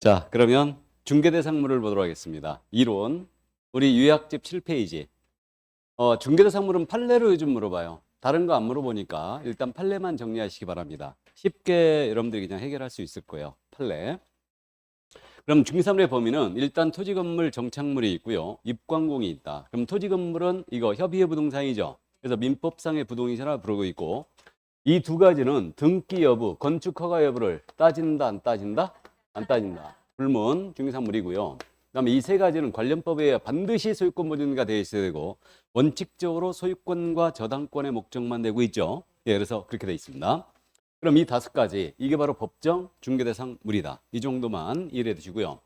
자, 그러면 중개대상물을 보도록 하겠습니다. 이론, 우리 요약집 7페이지. 중개대상물은 판례로 요즘 물어봐요. 다른 거 안 물어보니까 일단 판례만 정리하시기 바랍니다. 쉽게 여러분들이 그냥 해결할 수 있을 거예요. 판례. 그럼 중개사물의 범위는 일단 토지건물 정착물이 있고요. 입광공이 있다. 그럼 토지건물은 이거 협의의 부동산이죠. 그래서 민법상의 부동이라 부르고 있고, 이 두 가지는 등기 여부, 건축 허가 여부를 따진다, 안 따진다? 안 따진다. 불문 중개사물이고요. 그다음에 이 세 가지는 관련법에 의해 반드시 소유권 보존가 되어 있어야 되고, 원칙적으로 소유권과 저당권의 목적만 내고 있죠. 예, 그래서 그렇게 되어 있습니다. 그럼 이 다섯 가지, 이게 바로 법정 중개대상물이다. 이 정도만 이해해 두시고요.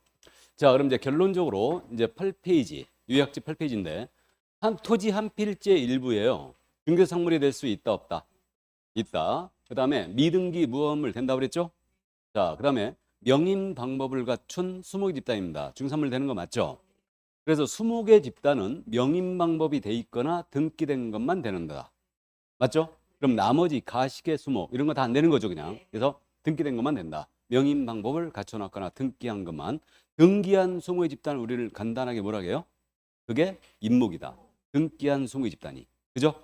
자, 그럼 이제 결론적으로 이제 8페이지, 요약집 8페이지인데, 한 토지 한 필지의 일부예요. 중개상물이 될 수 있다, 없다? 있다. 그 다음에 미등기 무허물 된다고 그랬죠? 자, 그 다음에 명인 방법을 갖춘 수목의 집단입니다. 중산물 되는 거 맞죠? 그래서 수목의 집단은 명인 방법이 돼 있거나 등기된 것만 되는 거다. 맞죠? 그럼 나머지 가식의 수목 이런 거 다 안 되는 거죠, 그냥. 그래서 등기된 것만 된다. 명인 방법을 갖춰놨거나 등기한 것만. 등기한 수목의 집단을 우리를 간단하게 뭐라 해요? 그게 임목이다. 등기한 수목의 집단이. 그죠?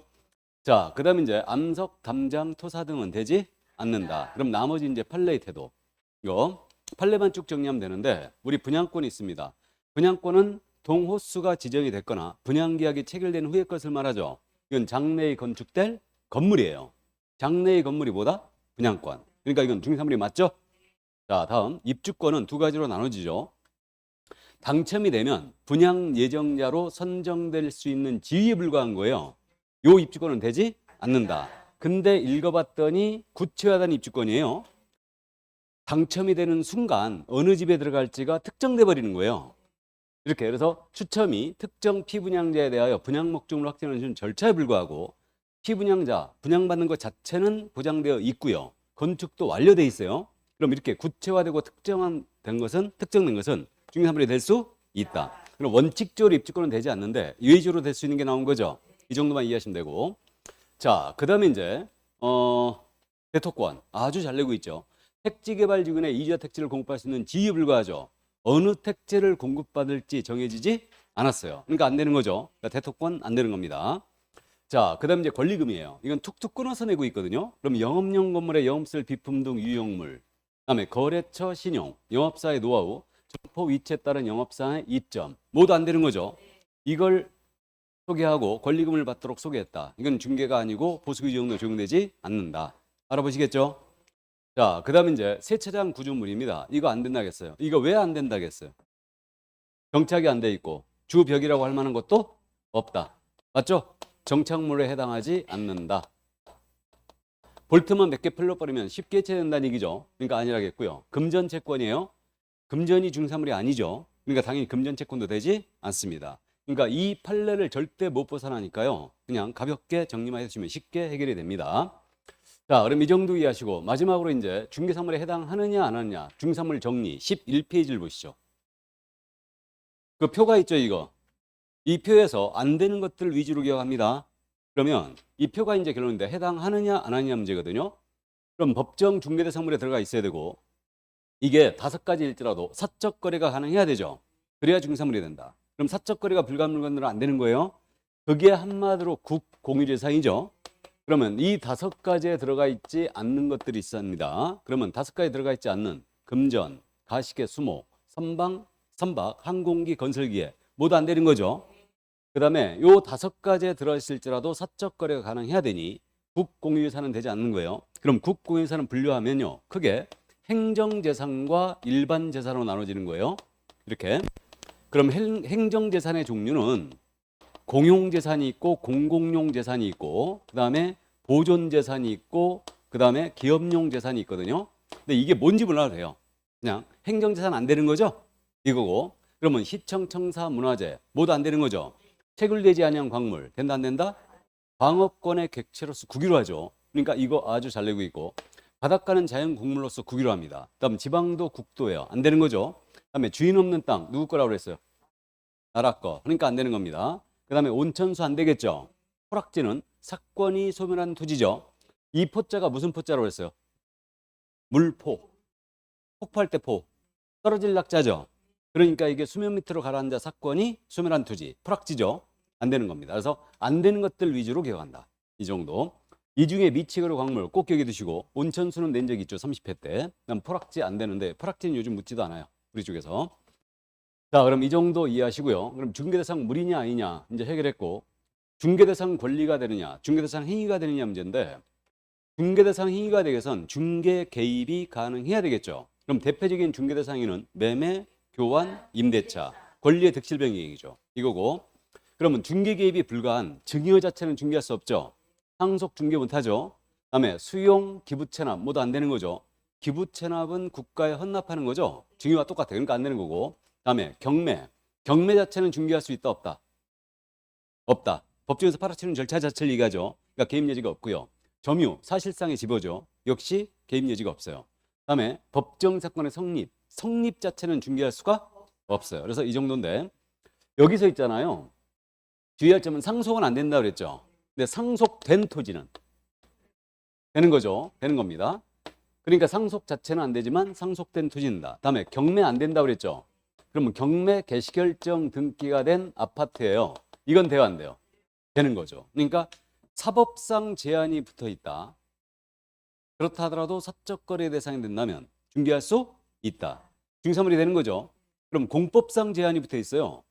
자, 그 다음에 이제 암석, 담장, 토사 등은 되지 않는다. 그럼 나머지 이제 판례의 태도. 이거 판례만 쭉 정리하면 되는데, 우리 분양권이 있습니다. 분양권은 동호수가 지정이 됐거나 분양계약이 체결된 후의 것을 말하죠. 이건 장래에 건축될 건물이에요. 장래의 건물이 뭐다? 분양권. 그러니까 이건 중개사물이 맞죠? 자, 다음 입주권은 두 가지로 나눠지죠. 당첨이 되면 분양 예정자로 선정될 수 있는 지위에 불과한 거예요. 요 입주권은 되지 않는다. 근데 읽어봤더니 구체화된 입주권이에요. 당첨이 되는 순간 어느 집에 들어갈지가 특정돼 버리는 거예요. 이렇게 그래서 추첨이 특정 피분양자에 대하여 분양 목적을 확정하는 절차에 불과하고, 피분양자 분양받는 것 자체는 보장되어 있고요. 건축도 완료돼 있어요. 그럼 이렇게 구체화되고 특정된 것은 중개사물이 될 수 있다. 그럼 원칙적으로 입주권은 되지 않는데 예외적으로 될 수 있는 게 나온 거죠. 이 정도만 이해하시면 되고. 자, 그다음에 이제 대토권 아주 잘 내고 있죠. 택지개발지구내 이주와 택지를 공급할 수 있는 지위에 불과하죠. 어느 택지를 공급받을지 정해지지 않았어요. 그러니까 안 되는 거죠. 그러니까 대토권 안 되는 겁니다. 자, 그다음 이제 권리금이에요. 이건 툭툭 끊어서 내고 있거든요. 그럼 영업용 건물의 영업설 비품 등 유용물, 그다음에 거래처 신용, 영업사의 노하우, 점포 위치에 따른 영업사의 이점 모두 안 되는 거죠. 이걸 소개하고 권리금을 받도록 소개했다. 이건 중개가 아니고 보수규정도 적용되지 않는다. 알아보시겠죠? 자, 그 다음에 이제 세차장 구조물입니다. 이거 안 된다겠어요. 이거 왜 안 된다겠어요? 정착이 안 돼 있고 주벽이라고 할 만한 것도 없다. 맞죠? 정착물에 해당하지 않는다. 볼트만 몇 개 풀려버리면 쉽게 해체된다는 얘기죠. 그러니까 아니라겠고요. 금전 채권이에요. 금전이 중사물이 아니죠. 그러니까 당연히 금전 채권도 되지 않습니다. 그러니까 이 판례를 절대 못 벗어나니까요. 그냥 가볍게 정리만 해주시면 쉽게 해결이 됩니다. 자, 그럼 이 정도 이해하시고 마지막으로 이제 중개사물에 해당하느냐 안 하느냐 중사물 정리 11페이지를 보시죠. 그 표가 있죠, 이거. 이 표에서 안 되는 것들 위주로 기억합니다. 그러면 이 표가 이제 결론인데 해당하느냐 안 하느냐 문제거든요. 그럼 법정 중개대상물에 들어가 있어야 되고, 이게 다섯 가지일지라도 사적 거래가 가능해야 되죠. 그래야 중개사물이 된다. 그럼 사적 거래가 불가한 물건들은 안 되는 거예요. 그게 한마디로 국공유재산이죠. 그러면 이 다섯 가지에 들어가 있지 않는 것들이 있습니다. 그러면 다섯 가지에 들어가 있지 않는 금전, 가식의 수목, 선박, 항공기, 건설기에 모두 안 되는 거죠. 그 다음에 요 다섯 가지에 들어있을지라도 사적 거래가 가능해야 되니 국공유재산은 되지 않는 거예요. 그럼 국공유재산은 분류하면요, 크게 행정재산과 일반재산으로 나눠지는 거예요. 이렇게. 그럼 행정재산의 종류는 공용재산이 있고 공공용 재산이 있고, 그 다음에 보존재산이 있고, 그 다음에 기업용 재산이 있거든요. 근데 이게 뭔지 몰라도 돼요. 그냥 행정재산 안 되는 거죠? 이거고. 그러면 시청, 청사, 문화재 모두 안 되는 거죠. 체결되지 아니한 광물 된다 안 된다? 광업권의 객체로서 국유로 하죠. 그러니까 이거 아주 잘 내고 있고, 바닷가는 자연 곡물로서 국유로 합니다. 그다음 지방도 국도예요. 안 되는 거죠. 그다음에 주인 없는 땅 누구 거라고 그랬어요? 나라 거. 그러니까 안 되는 겁니다. 그다음에 온천수 안 되겠죠. 토락지는 사건이 소멸한 토지죠. 이 포자가 무슨 포자라고 했어요? 물포. 폭포할 때 포. 떨어질 낙자죠. 그러니까 이게 수면 밑으로 가라앉아 사건이 소멸한 토지, 프락지죠. 안 되는 겁니다. 그래서 안 되는 것들 위주로 기억한다. 이 정도. 이 중에 미치그로 광물 꼭 기억해 두시고 온천수는 낸 적 있죠. 30회 때. 난 프락지 안 되는데 프락지는 요즘 묻지도 않아요. 우리 쪽에서. 자, 그럼 이 정도 이해하시고요. 그럼 중개대상 물이냐 아니냐 이제 해결했고 중개대상 권리가 되느냐 중개대상 행위가 되느냐 문제인데 중개대상 행위가 되기 위해선 중개 개입이 가능해야 되겠죠. 그럼 대표적인 중개대상 행위는 매매, 교환, 임대차, 권리의 득실병 이익이죠. 이거고 그러면 중개 개입이 불가한 증여 자체는 중개할 수 없죠. 상속 중개 못하죠. 그다음에 수용, 기부 체납 모두 안 되는 거죠. 기부 체납은 국가에 헌납하는 거죠. 증여와 똑같아요. 그러니까 안 되는 거고. 그다음에 경매 자체는 중개할 수 있다 없다? 없다. 법정에서 팔아치는 절차 자체를 얘기하죠. 그러니까 개입 여지가 없고요. 점유, 사실상의 지보죠. 역시 개입 여지가 없어요. 그다음에 법정 사건의 성립 자체는 중개할 수가 없어요. 그래서 이 정도인데 여기서 있잖아요. 주의할 점은 상속은 안 된다 그랬죠. 근데 상속된 토지는 되는 거죠. 되는 겁니다. 그러니까 상속 자체는 안 되지만 상속된 토지인다. 다음에 경매 안 된다 그랬죠. 그러면 경매 개시결정 등기가 된 아파트예요. 이건 돼요, 안 돼요? 되는 거죠. 그러니까 사법상 제한이 붙어 있다. 그렇다 하더라도 사적 거래 대상이 된다면 중개할 수 있다. 중개사물이 되는 거죠. 그럼 공법상 제한이 붙어 있어요.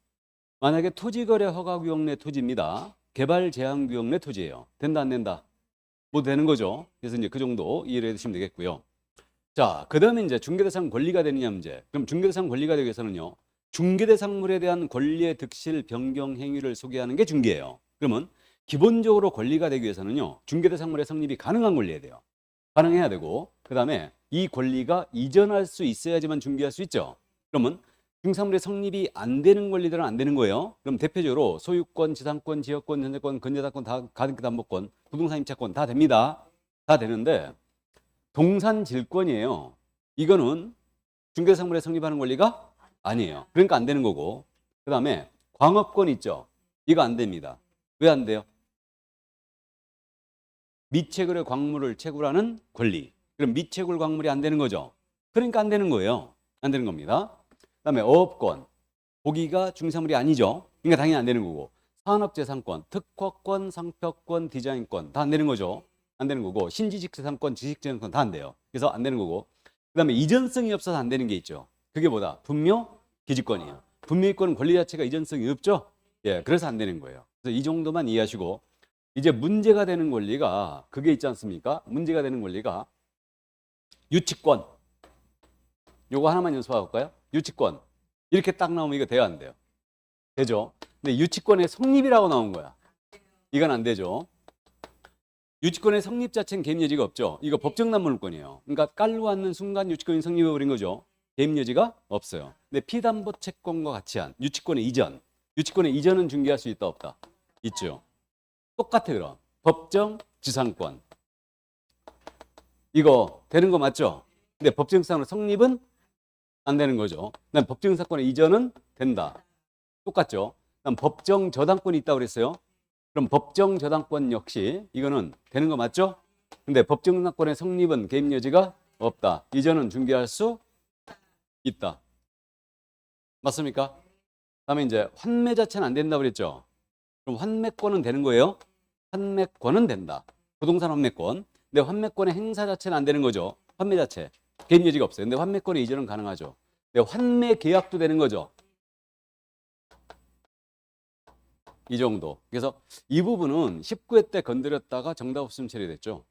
만약에 토지거래 허가구역 내 토지입니다. 개발 제한구역 내 토지예요. 된다 안 된다? 뭐 되는 거죠. 그래서 이제 그 정도 이해를 해두시면 되겠고요. 자, 그 다음에 이제 중개대상 권리가 되느냐 문제. 그럼 중개대상 권리가 되기 위해서는요. 중개대상물에 대한 권리의 득실 변경 행위를 소개하는 게 중개예요. 그러면 기본적으로 권리가 되기 위해서는요. 중개대상물의 성립이 가능한 권리여야 돼요. 가능해야 되고 그 다음에 이 권리가 이전할 수 있어야지만 중개할 수 있죠. 그러면 중개사물의 성립이 안 되는 권리들은 안 되는 거예요. 그럼 대표적으로 소유권, 지상권, 지역권, 전세권, 근저당권, 가등기담보권, 부동산 임차권 다 됩니다. 다 되는데 동산질권이에요. 이거는 중개대상물에 성립하는 권리가 아니에요. 그러니까 안 되는 거고 그 다음에 광업권 있죠. 이거 안 됩니다. 왜 안 돼요? 미채굴의 광물을 채굴하는 권리. 그럼 미채굴 광물이 안 되는 거죠. 그러니까 안 되는 거예요. 안 되는 겁니다. 그 다음에 어업권. 고기가 중개사물이 아니죠. 그러니까 당연히 안 되는 거고 산업재산권, 특허권, 상표권, 디자인권 다 안 되는 거죠. 안 되는 거고 신지식재산권, 지식재산권 다 안 돼요. 그래서 안 되는 거고 그 다음에 이전성이 없어서 안 되는 게 있죠. 그게 뭐다? 분묘 기지권이에요. 분묘이권은 권리 자체가 이전성이 없죠. 예, 그래서 안 되는 거예요. 그래서 이 정도만 이해하시고 이제 문제가 되는 권리가 그게 있지 않습니까? 문제가 되는 권리가 유치권. 요거 하나만 연습해 볼까요? 유치권. 이렇게 딱 나오면 이거 돼야 안 돼요? 되죠? 근데 유치권의 성립이라고 나온 거야. 이건 안 되죠. 유치권의 성립 자체는 개입 여지가 없죠. 이거 법정난물권이에요. 그러니까 깔로 앉는 순간 유치권이 성립해버린 거죠. 개입 여지가 없어요. 근데 피담보 채권과 같이 한 유치권의 이전. 유치권의 이전은 중개할 수 있다 없다? 있죠. 똑같아 그럼. 법정 지상권. 이거 되는 거 맞죠? 근데 법정상으로 성립은 안 되는 거죠. 난 법정사건의 이전은 된다. 똑같죠? 난 법정 저당권이 있다고 그랬어요. 그럼 법정 저당권 역시 이거는 되는 거 맞죠? 근데 법정 사건의 성립은 개입 여지가 없다. 이전은 중개할 수 있다. 맞습니까? 다음에 이제 환매 자체는 안 된다고 그랬죠? 그럼 환매권은 되는 거예요? 환매권은 된다. 부동산 환매권. 근데 환매권의 행사 자체는 안 되는 거죠. 환매 자체. 개입 여지가 없어요. 근데 환매권의 이전은 가능하죠. 근데 환매 계약도 되는 거죠. 이 정도. 그래서 이 부분은 19회 때 건드렸다가 정답 없음 처리됐죠.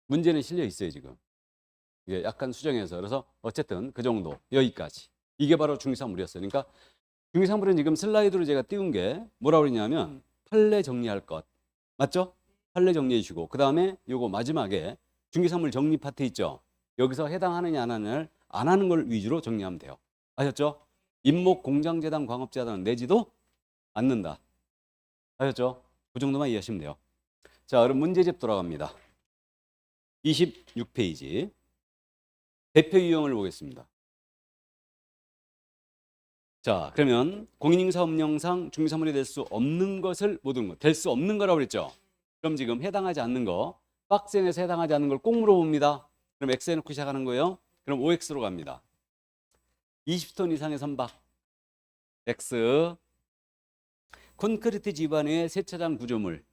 문제는 실려 있어요, 지금. 이게 약간 수정해서. 그래서 어쨌든 그 정도. 여기까지. 이게 바로 중개사물이었어요. 그러니까 중개사물은 지금 슬라이드로 제가 띄운 게 뭐라고 그러냐면 판례 정리할 것. 맞죠? 판례 정리해 주시고 그 다음에 요거 마지막에 중개사물 정리 파트 있죠? 여기서 해당하느냐 안 하느냐를 안 하는 걸 위주로 정리하면 돼요. 아셨죠? 임목 공장재단 광업재단은 내지도 않는다. 아셨죠? 그 정도만 이해하시면 돼요. 자, 그럼 문제집 돌아갑니다. 26페이지. 대표 유형을 보겠습니다. 자, 그러면 공인인사업령상 중개사물이 될 수 없는 것을 모든 것, 될 수 없는 거라고 그랬죠? 그럼 지금 해당하지 않는 거, 박스에서 해당하지 않는 걸 꼭 물어봅니다. 그럼 X 해놓고 시작하는 거예요. 그럼 OX로 갑니다. 20톤 이상의 선박. X. 콘크리트 집안의 세차장 구조물.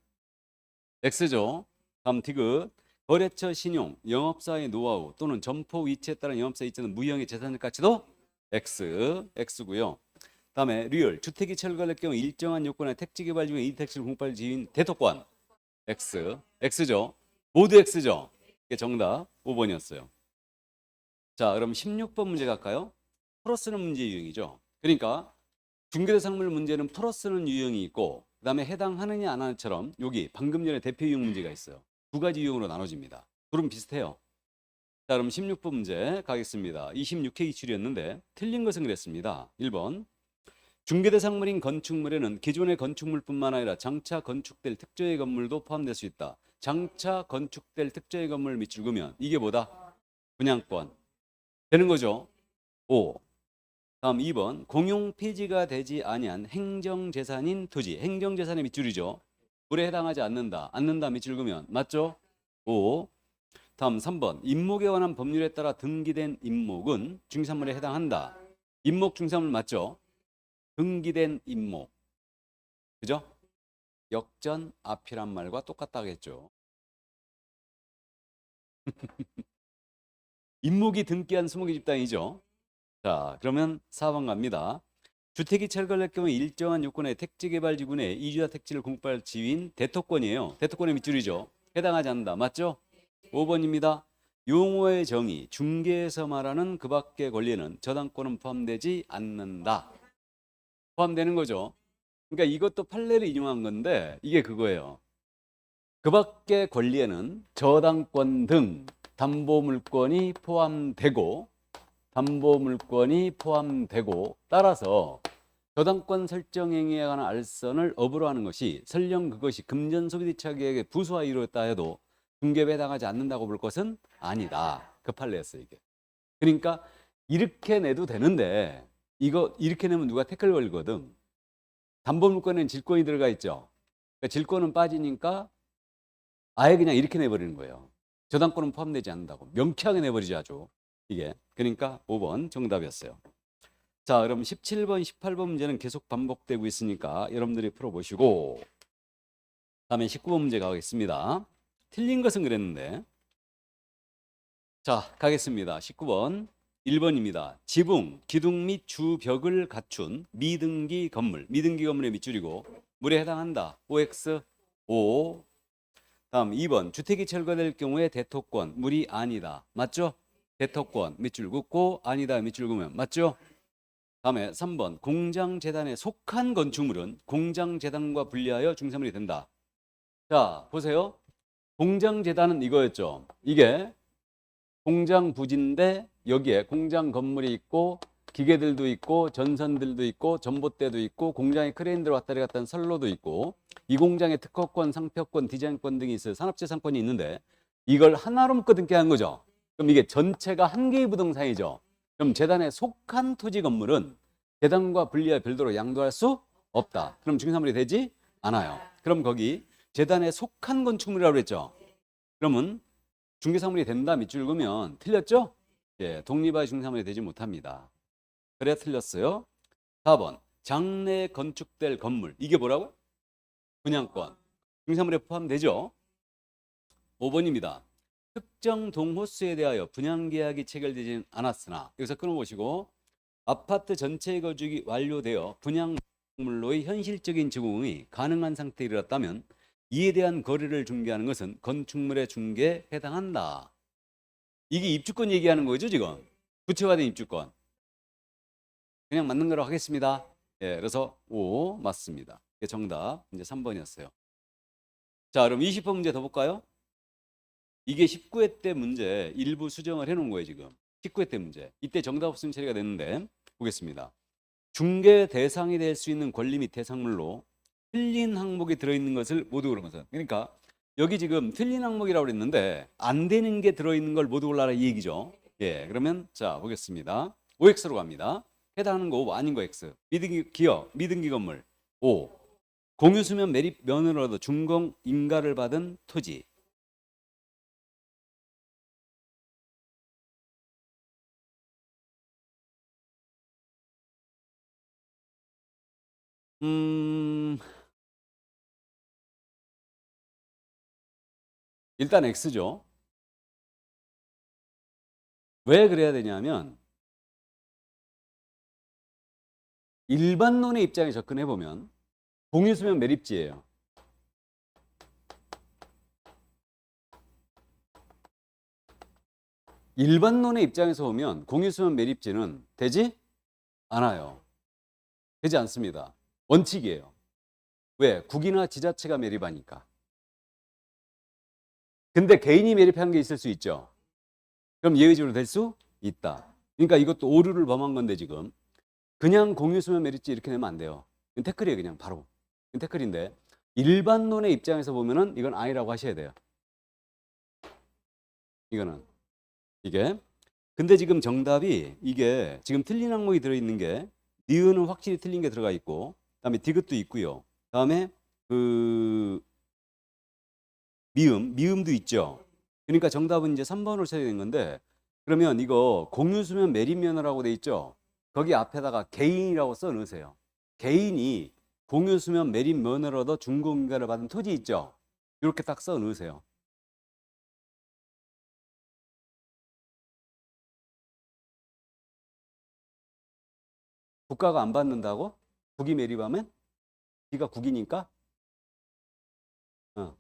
X죠. 다음 디귿. 거래처 신용, 영업사의 노하우 또는 점포 위치에 따른 영업사 이체는 무형의 재산적 가치도 X. X고요. 다음에 리얼. 주택이 철거할 경우 일정한 요건의 택지 개발 중에 이 택지를 공급할 지인 대토권. X. X죠. 모두 X죠. 이게 정답 5번이었어요. 자, 그럼 16번 문제 갈까요? 풀어 쓰는 문제 유형이죠. 그러니까 중개대상물 문제는 풀어 쓰는 유형이 있고 그다음에 해당하느냐 안 하느냐처럼 여기 방금 전에 대표 유형 문제가 있어요. 두 가지 유형으로 나눠집니다. 둘은 비슷해요. 자, 그럼 16번 문제 가겠습니다. 26회 기출이었는데 틀린 것은 그랬습니다. 1번. 중개대상물인 건축물에는 기존의 건축물뿐만 아니라 장차 건축될 특정의 건물도 포함될 수 있다. 장차 건축될 특정의 건물 밑줄 그으면 이게 뭐다? 분양권. 되는 거죠. 5. 다음 2번. 공용 폐지가 되지 아니한 행정재산인 토지. 행정재산의 밑줄이죠. 물에 해당하지 않는다. 않는다 밑줄 그으면 맞죠? 5. 다음 3번. 임목에 관한 법률에 따라 등기된 임목은 중개산물에 해당한다. 임목 중개산물 맞죠? 등기된 임목. 그죠? 역전 앞이란 말과 똑같다겠죠. 임목이 등기한 수목의 집단이죠. 자, 그러면 4번 갑니다. 주택이 철거할 경우 일정한 요건의 택지개발지구 내 이주자 택지를 공급할 지위인 대토권이에요. 대토권의 밑줄이죠. 해당하지 않는다. 맞죠? 5번입니다. 용어의 정의, 중개에서 말하는 그 밖의 권리에는 저당권은 포함되지 않는다. 포함되는 거죠. 그러니까 이것도 판례를 인용한 건데 이게 그거예요. 그 밖의 권리에는 저당권 등 담보물권이 포함되고 따라서 저당권 설정 행위에 관한 알선을 업으로 하는 것이 설령 그것이 금전 소비대차 계획의 부수와 이루어졌다 해도 중개에 해당하지 않는다고 볼 것은 아니다. 그 판례였어요, 이게. 그러니까 이렇게 내도 되는데 이거 이렇게 내면 누가 태클 걸거든. 담보물권에는 질권이 들어가 있죠. 그러니까 질권은 빠지니까 아예 그냥 이렇게 내버리는 거예요. 저당권은 포함되지 않는다고 명쾌하게 내버리죠, 아주. 이게. 그러니까 5번 정답이었어요. 자, 그럼 17번, 18번 문제는 계속 반복되고 있으니까 여러분들이 풀어보시고 다음에 19번 문제 가겠습니다. 틀린 것은 그랬는데 자, 가겠습니다. 19번 1번입니다. 지붕, 기둥 및 주벽을 갖춘 미등기 건물. 미등기 건물의 밑줄이고 물에 해당한다. OX 5. 다음 2번. 주택이 철거될 경우에 대토권. 물이 아니다. 맞죠? 대토권 밑줄 긋고 아니다 밑줄 그으면 맞죠? 다음에 3번. 공장재단에 속한 건축물은 공장재단과 분리하여 중개사물이 된다. 자, 보세요. 공장재단은 이거였죠. 이게 공장 부지인데 여기에 공장 건물이 있고 기계들도 있고 전선들도 있고 전봇대도 있고 공장에 크레인들 왔다리 갔다 하는 선로도 있고 이 공장에 특허권, 상표권, 디자인권 등이 있어요. 산업재산권이 있는데 이걸 하나로 묶어 등기한 거죠. 그럼 이게 전체가 한 개의 부동산이죠. 그럼 재단에 속한 토지 건물은 재단과 분리하여 별도로 양도할 수 없다. 그럼 중개사물이 되지 않아요. 그럼 거기 재단에 속한 건축물이라고 그랬죠. 그러면 중개사물이 된다 밑줄 그으면 틀렸죠? 예, 독립의 중개사물이 되지 못합니다. 그래 틀렸어요. 4번. 장래에 건축될 건물. 이게 뭐라고? 분양권. 중개사물에 포함되죠? 5번입니다. 특정 동호수에 대하여 분양계약이 체결되지는 않았으나 여기서 끊어보시고 아파트 전체의 거주기 완료되어 분양물로의 현실적인 제공이 가능한 상태에 이르렀다면 이에 대한 거래를 중개하는 것은 건축물의 중개에 해당한다. 이게 입주권 얘기하는 거죠, 지금. 구체화된 입주권. 그냥 맞는 거로 하겠습니다. 예, 그래서 5 맞습니다. 정답 이제 3번이었어요. 자, 그럼 20번 문제 더 볼까요? 이게 19회 때 문제 일부 수정을 해놓은 거예요, 지금. 19회 때 문제. 이때 정답 없으면 처리가 됐는데 보겠습니다. 중개 대상이 될 수 있는 권리 및 대상물로 틀린 항목이 들어있는 것을 모두 고르면서. 그러니까 여기 지금 틀린 항목이라고 그랬는데 안 되는 게 들어있는 걸 모두 골라라 이 얘기죠. 예, 그러면 자 보겠습니다. OX로 갑니다. 해당하는 거 5, 아닌 거 X. 미등기 기업, 미등기 건물 5. 공유수면 매립 면을 얻어 준공 인가를 받은 토지. 일단 X죠. 왜 그래야 되냐면 일반론의 입장에 접근해 보면 공유수면 매립지예요. 일반론의 입장에서 보면 공유수면 매립지는 되지 않아요. 되지 않습니다. 원칙이에요. 왜? 국이나 지자체가 매립하니까. 근데 개인이 매립한 게 있을 수 있죠. 그럼 예외적으로 될 수 있다. 그러니까 이것도 오류를 범한 건데 지금 그냥 공유수면 매립지 이렇게 내면 안 돼요. 이건 태클이에요. 그냥 바로. 이건 태클인데 일반론의 입장에서 보면은 이건 아니라고 하셔야 돼요. 이거는 이게 근데 지금 정답이 이게 지금 틀린 항목이 들어있는 게 니은은 확실히 틀린 게 들어가 있고 그다음에 디귿도 있고요. 그다음에 그 미음도 있죠. 그러니까 정답은 이제 3번으로 쳐야 되는 건데 그러면 이거 공유수면 매립면허라고 돼 있죠. 거기 앞에다가 개인이라고 써 넣으세요. 개인이 공유수면 매립면허로도 준공인가를 받은 토지 있죠. 이렇게 딱 써 넣으세요. 국가가 안 받는다고? 국이 매립하면? 네가 국이니까? 어.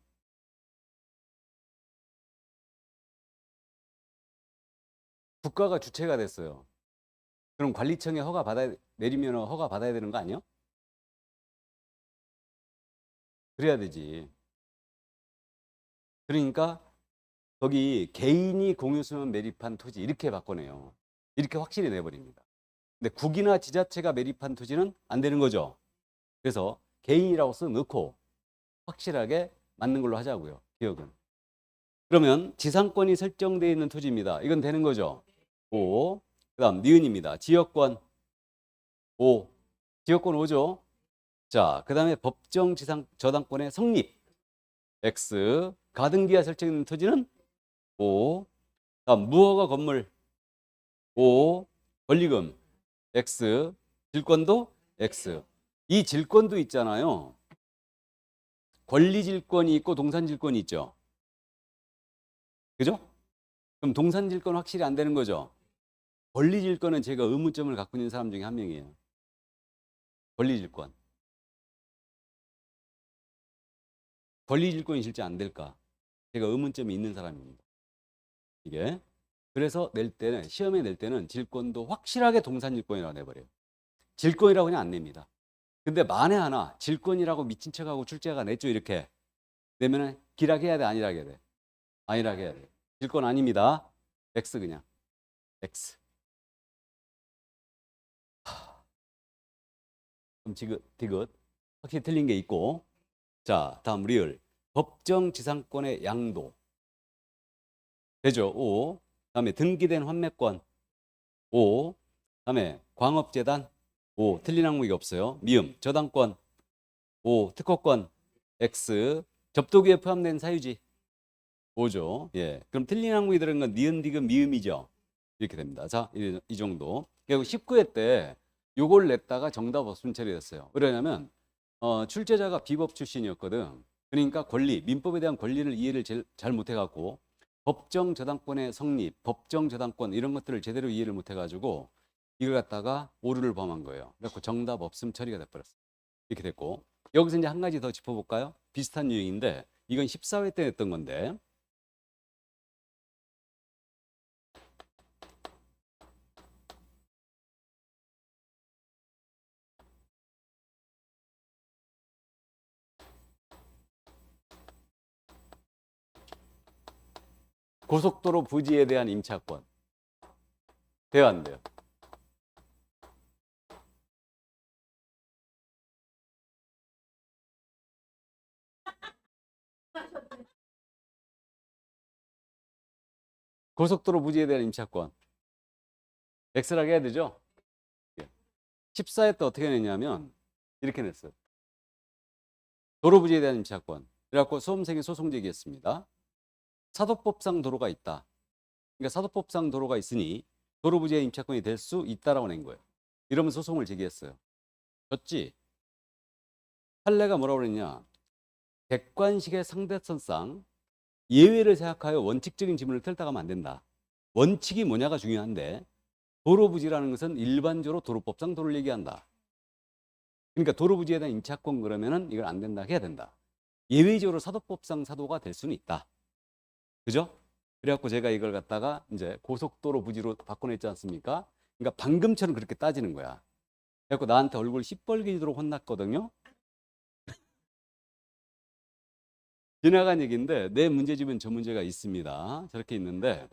국가가 주체가 됐어요. 그럼 관리청에 허가 받아야 내리면 허가 받아야 되는 거 아니야? 그래야 되지. 그러니까 거기 개인이 공유수면 매립한 토지 이렇게 바꿔내요. 이렇게 확실히 내버립니다. 근데 국이나 지자체가 매립한 토지는 안 되는 거죠. 그래서 개인이라고 써 넣고 확실하게 맞는 걸로 하자고요. 기억은. 그러면 지상권이 설정되어 있는 토지입니다. 이건 되는 거죠. 오. 그다음 니은입니다. 지역권 5. 지역권 5죠. 자, 그다음에 법정 지상 저당권의 성립 X. 가등기가 설정된 토지는 5. 다음 무허가 건물 5. 권리금 X. 질권도 X. 이 질권도 있잖아요. 권리질권이 있고 동산질권이 있죠. 그죠? 그럼 동산질권 확실히 안 되는 거죠. 권리질권은 제가 의문점을 갖고 있는 사람 중에 한 명이에요. 권리질권. 권리질권이 실제 안 될까? 제가 의문점이 있는 사람입니다. 이게. 그래서 낼 때는 시험에 낼 때는 질권도 확실하게 동산질권이라고 내버려요. 질권이라고 그냥 안 냅니다. 근데 만에 하나 질권이라고 미친 척하고 출제가 냈죠 이렇게 내면은 기락 해야 돼 아니락 해야 돼? 아니락 해야 돼. 질권 아닙니다. X 그냥 X. 그럼 디귿 확실히 틀린 게 있고 자 다음 리을 법정 지상권의 양도 되죠 5. 다음에 등기된 환매권 5. 다음에 광업재단 5. 틀린 항목이 없어요. 미음 저당권 5. 특허권 X. 접도기에 포함된 사유지 5죠. 예. 그럼 틀린 항목이 들어간 건 니은 디귿 미음이죠. 이렇게 됩니다. 자, 이 정도. 결국 19회 때 요걸 냈다가 정답 없음 처리됐어요. 왜냐면 출제자가 비법 출신이었거든. 그러니까 권리, 민법에 대한 권리를 이해를 잘 못해갖고 법정 저당권의 성립, 법정 저당권 이런 것들을 제대로 이해를 못해가지고 이걸 갖다가 오류를 범한 거예요. 그래서 정답 없음 처리가 돼버렸어요. 이렇게 됐고 여기서 이제 한 가지 더 짚어볼까요? 비슷한 유형인데 이건 14회 때 했던 건데 고속도로 부지에 대한 임차권 돼요 안 돼요? 고속도로 부지에 대한 임차권 엑스라게 해야 되죠? 14회 때 어떻게 냈냐면 이렇게 냈어요. 도로 부지에 대한 임차권 그래갖고 수험생이 소송 제기했습니다. 사도법상 도로가 있다. 그러니까 사도법상 도로가 있으니 도로 부지의 임차권이 될 수 있다라고 낸 거예요. 이러면 소송을 제기했어요. 졌지? 판례가 뭐라고 그랬냐? 객관식의 상대성상 예외를 생각하여 원칙적인 지문을 틀다 가면 안 된다. 원칙이 뭐냐가 중요한데 도로부지라는 것은 일반적으로 도로법상 도로를 얘기한다. 그러니까 도로부지에 대한 임차권 그러면은 이걸 안 된다 해야 된다. 예외적으로 사도법상 사도가 될 수는 있다. 그죠? 그래갖고 제가 이걸 갖다가 이제 고속도로 부지로 바꿔냈지 않습니까? 그러니까 방금처럼 그렇게 따지는 거야. 그래갖고 나한테 얼굴 시뻘개지도록 혼났거든요. 지나간 얘기인데 내 문제집은 저 문제가 있습니다. 저렇게 있는데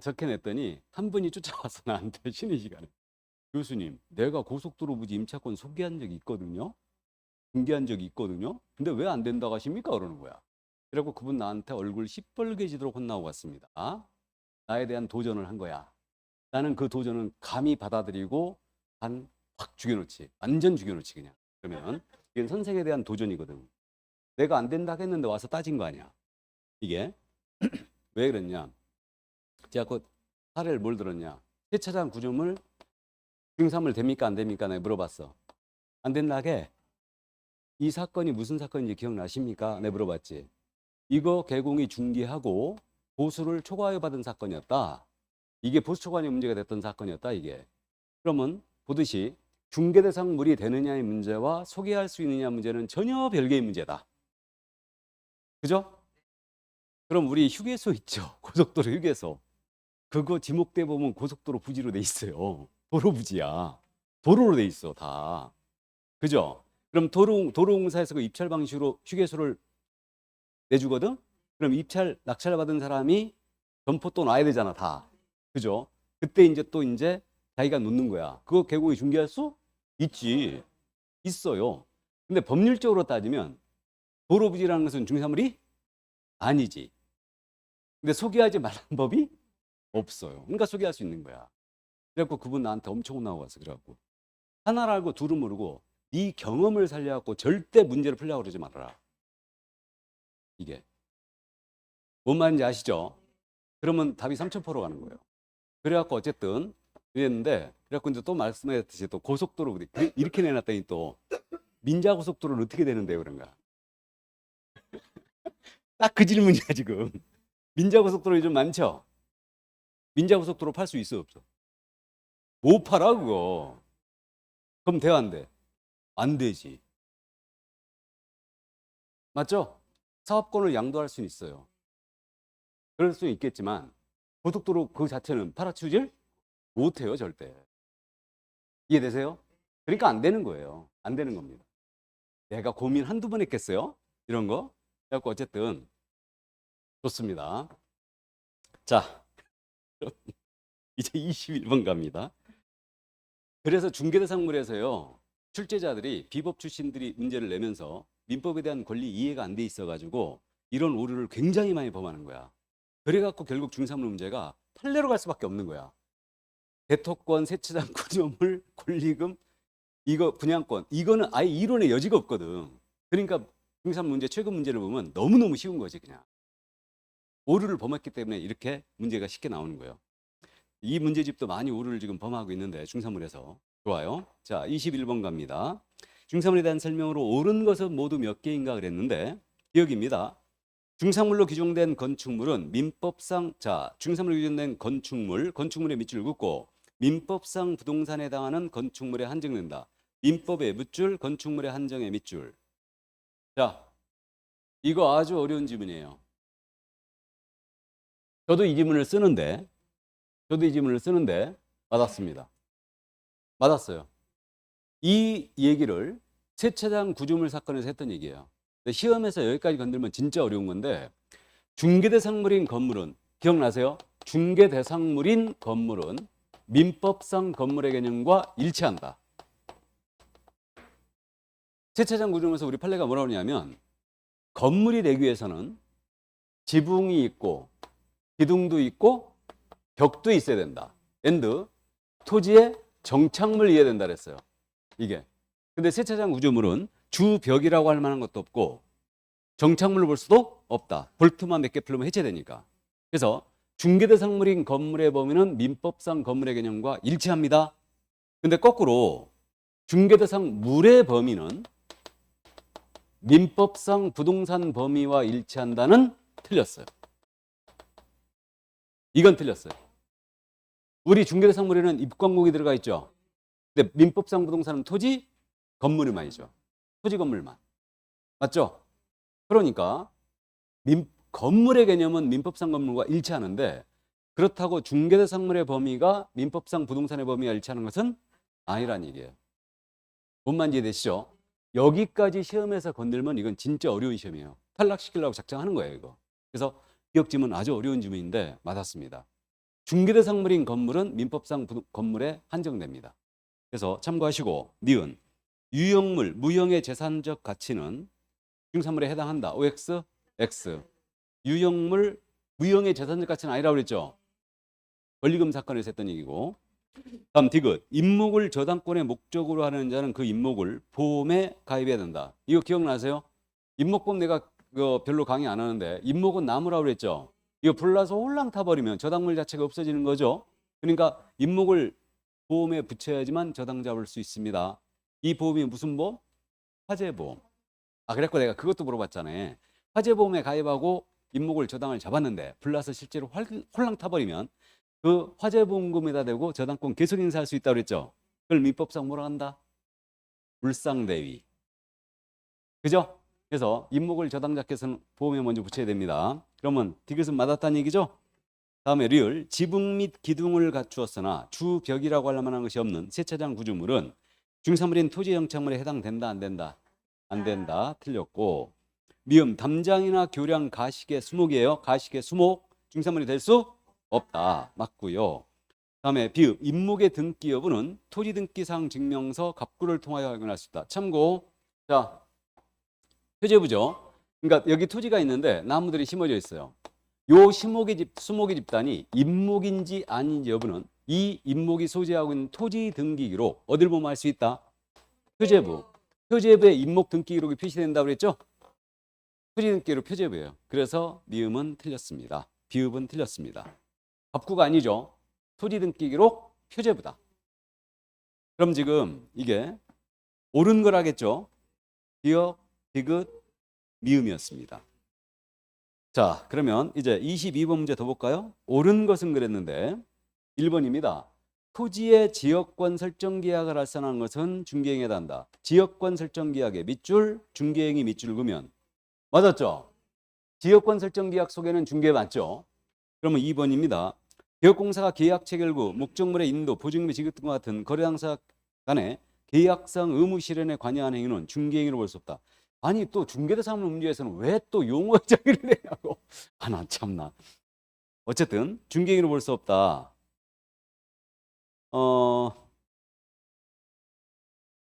저렇게 냈더니 한 분이 쫓아와서 나한테 쉬는 시간에 교수님, 내가 고속도로 부지 임차권 소개한 적이 있거든요. 공개한 적이 있거든요. 근데 왜 안 된다고 하십니까? 그러는 거야. 그래갖고 그분 나한테 얼굴 시뻘개지도록 혼나고 갔습니다. 나에 대한 도전을 한 거야. 나는 그 도전은 감히 받아들이고 확 죽여놓지. 완전 죽여놓지 그냥. 그러면 이게 선생에 대한 도전이거든. 내가 안 된다 했는데 와서 따진 거 아니야. 이게 왜 그랬냐. 제가 그 사례를 뭘 들었냐. 세차장 구조물 증산물 됩니까 안 됩니까? 내가 물어봤어. 안 된다게 이 사건이 무슨 사건인지 기억나십니까? 내가 물어봤지. 이거 개공이 중개하고 보수를 초과하여 받은 사건이었다. 이게 보수 초과의 문제가 됐던 사건이었다. 이게. 그러면 보듯이 중개 대상물이 되느냐의 문제와 소개할 수 있느냐 문제는 전혀 별개의 문제다. 그죠? 그럼 우리 휴게소 있죠. 고속도로 휴게소. 그거 지목대 보면 고속도로 부지로 돼 있어요. 도로 부지야. 도로로 돼 있어 다. 그죠? 그럼 도로공사에서 그 입찰 방식으로 휴게소를 내주거든? 그럼 낙찰 받은 사람이 점포 또 놔야 되잖아 다. 그죠? 그때 이제 또 이제 자기가 놓는 거야. 그거 개공이 중개할 수? 있지. 있어요. 근데 법률적으로 따지면 도로 부지라는 것은 중개사물이 아니지. 근데 소개하지 말라는 법이 없어요. 그러니까 소개할 수 있는 거야. 그래갖고 그분 나한테 엄청 혼나고 왔어. 그래갖고 하나를 알고 둘을 모르고 네 경험을 살려갖고 절대 문제를 풀려고 그러지 말아라. 이게 뭔 말인지 아시죠? 그러면 답이 3,000%로 가는 거예요. 그래갖고 어쨌든 그랬는데 그래갖고 이제 또 말씀하셨듯이 또 고속도로 이렇게 내놨더니 또 민자고속도로는 어떻게 되는데요? 그런가? 딱 그 질문이야 지금. 민자고속도로 요즘 많죠? 민자고속도로 팔 수 있어 없어? 못 팔아 그거. 그럼 돼 안 돼? 안 되지. 맞죠? 사업권을 양도할 수는 있어요. 그럴 수 있겠지만 고속도로 그 자체는 팔아치우질 못해요 절대. 이해되세요? 그러니까 안 되는 거예요. 안 되는 겁니다. 내가 고민 한두 번 했겠어요? 이런 거? 그래갖고 어쨌든 좋습니다. 자, 이제 21번 갑니다. 그래서 중개대상물에서요. 출제자들이 비법 출신들이 문제를 내면서 민법에 대한 권리 이해가 안 돼 있어가지고 이런 오류를 굉장히 많이 범하는 거야. 그래갖고 결국 중개사물 문제가 판례로 갈 수밖에 없는 거야. 대토권, 세차장 구조물, 권리금, 이거 분양권, 이거는 아예 이론의 여지가 없거든. 그러니까 중개사물 문제 최근 문제를 보면 너무너무 쉬운 거지 그냥. 오류를 범했기 때문에 이렇게 문제가 쉽게 나오는 거예요. 이 문제집도 많이 오류를 지금 범하고 있는데 중사물에서. 좋아요. 자, 21번 갑니다. 중사물에 대한 설명으로 옳은 것은 모두 몇 개인가 그랬는데 기억입니다. 중사물로 규정된 건축물은 민법상 중사물로 규정된 건축물의 밑줄 긋고 민법상 부동산에 해당하는 건축물에 한정된다. 민법의 밑줄, 건축물의 한정의 밑줄. 자, 이거 아주 어려운 지문이에요. 저도 이 지문을 쓰는데 맞았습니다. 맞았어요. 이 얘기를 세차장 구조물 사건에서 했던 얘기예요. 시험에서 여기까지 건들면 진짜 어려운 건데 중개대상물인 건물은 기억나세요? 중개대상물인 건물은 민법상 건물의 개념과 일치한다. 세차장 구조물에서 우리 판례가 뭐라고 하냐면 건물이 되기 위해서는 지붕이 있고 기둥도 있고 벽도 있어야 된다. 앤드 토지에 정착물 이어야 된다 그랬어요. 이게. 근데 세차장 구조물은 주벽이라고 할 만한 것도 없고 정착물을 볼 수도 없다. 볼트만 몇 개 풀면 해체되니까. 그래서 중개대상물인 건물의 범위는 민법상 건물의 개념과 일치합니다. 근데 거꾸로 중개대상물의 범위는 민법상 부동산 범위와 일치한다는 틀렸어요. 이건 틀렸어요. 우리 중개대상물에는 입광목이 들어가 있죠. 근데 민법상 부동산은 토지, 건물만이죠. 토지, 건물만. 맞죠? 그러니까 건물의 개념은 민법상 건물과 일치하는데 그렇다고 중개대상물의 범위가 민법상 부동산의 범위와 일치하는 것은 아니란 얘기예요. 뭔 이해되시죠? 여기까지 시험에서 건들면 이건 진짜 어려운 시험이에요. 탈락시키려고 작정하는 거예요, 이거. 그래서 기억지문 아주 어려운 지문인데 맞았습니다. 중개대상물인 건물은 민법상 건물에 한정됩니다. 그래서 참고하시고 니은 유형물, 무형의 재산적 가치는 중산물에 해당한다. OX, X. 유형물, 무형의 재산적 가치는 아니라고 그랬죠. 권리금 사건에서 했던 얘기고. 다음 디귿. 임목을 저당권의 목적으로 하는 자는 그 임목을 보험에 가입해야 된다. 이거 기억나세요? 임목보험 내가 별로 강의 안 하는데 임목은 나무라고 그랬죠. 이거 불나서 홀랑 타버리면 저당물 자체가 없어지는 거죠. 그러니까 임목을 보험에 붙여야지만 저당 잡을 수 있습니다. 이 보험이 무슨 보험? 화재보험. 그랬고 내가 그것도 물어봤잖아요. 화재보험에 가입하고 임목을 저당을 잡았는데 불나서 실제로 홀랑 타버리면 그 화재보험금에다 대고 저당권 계속 인사할 수 있다고 그랬죠. 그걸 민법상 뭐라 한다? 불상대위. 그죠? 그래서 임목을 저당 잡기 위해서는 보험에 먼저 붙여야 됩니다. 그러면 디귿은 맞았다는 얘기죠? 다음에 리을. 지붕 및 기둥을 갖추었으나 주벽이라고 할 만한 것이 없는 세차장 구조물은 중산물인 토지 영창물에 해당된다 안 된다? 안 된다. 틀렸고. 미음. 담장이나 교량, 가식의 수목이에요. 가식의 수목 중산물이 될 수 없다. 맞고요. 다음에 비읍. 임목의 등기 여부는 토지 등기상 증명서 갑구를 통하여 확인할 수 있다. 참고. 자, 표제부죠. 그러니까 여기 토지가 있는데 나무들이 심어져 있어요. 요 수목의 집단이 임목인지 아닌지 여부는 이 임목이 소재하고 있는 토지 등기 기록 어딜 보면 알 수 있다? 표제부. 표제부에 임목 등기 기록이 표시된다고 그랬죠? 토지 등기 기록 표제부예요. 그래서 미음은 틀렸습니다. 비읍은 틀렸습니다. 갑구가 아니죠. 토지 등기 기록 표제부다. 그럼 지금 이게 옳은 거라겠죠? 기억, 디귿, 미음이었습니다. 자, 그러면 이제 22번 문제 더 볼까요? 옳은 것은 그랬는데 1번입니다. 토지의 지역권 설정 계약을 알선하는 것은 중개행에 해당한다. 지역권 설정 계약의 밑줄, 중개행이 밑줄 그으면 맞았죠? 지역권 설정 계약 속에는 중개 맞죠? 그러면 2번입니다. 개업공사가 계약 체결 후 목적물의 인도, 보증금의 지급 등과 같은 거래당사 간의 계약상 의무 실현에 관여하는 행위는 중개행위로 볼 수 없다. 아니 또 중개대상물 문제에서는 왜 또 용어 정의를 내냐고. 나 참나. 어쨌든 중개행위로 볼 수 없다.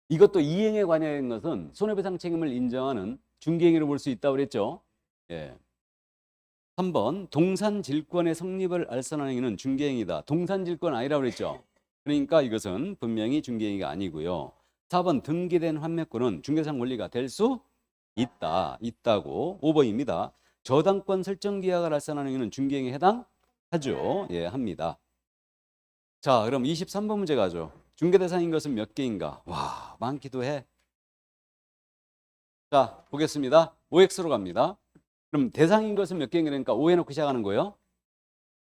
이것도 이행에 관여한 것은 손해배상 책임을 인정하는 중개행위로 볼 수 있다고 그랬죠. 예. 3번 동산질권의 성립을 알선하는 행위는 중개행위다. 동산질권 아니라고 그랬죠. 그러니까 이것은 분명히 중개행위가 아니고요. 4번 등기된 환매권은 중개상 권리가 될 수 있다고. 5번입니다. 저당권 설정 계약을 알선하는 행위는 중개행위에 해당하죠. 예, 합니다. 자, 그럼 23번 문제 가죠. 중개대상인 것은 몇 개인가? 와, 많기도 해. 자, 보겠습니다. OX로 갑니다. 그럼 대상인 것은 몇 개인가? 그러니까 O 해놓고 시작하는 거예요.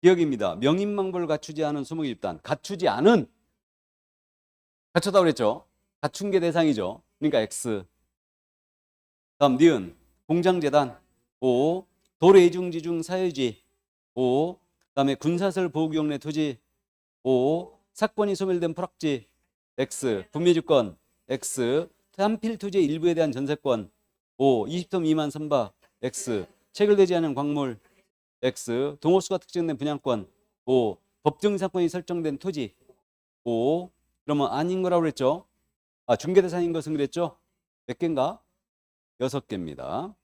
기억입니다. 명인망보를 갖추지 않은 수목의 집단. 갖추지 않은. 갖췄다고 그랬죠. 갖춘 게 대상이죠. 그러니까 X. 다음 니은. 공장재단. O. 도래이중지중 사유지. O. 다음에 군사설 보호구역 내 토지. O. 사건이 소멸된 포락지. X. 분묘주권. X. 한필 토지의 일부에 대한 전세권. O. 20톤 미만 선박. X. 체결되지 않은 광물. X. 동호수가 특정된 분양권. O. 법정상권이 설정된 토지. O. 그러면 아닌 거라고 그랬죠. 중개대상인 것은 그랬죠. 몇 개인가? 6개입니다.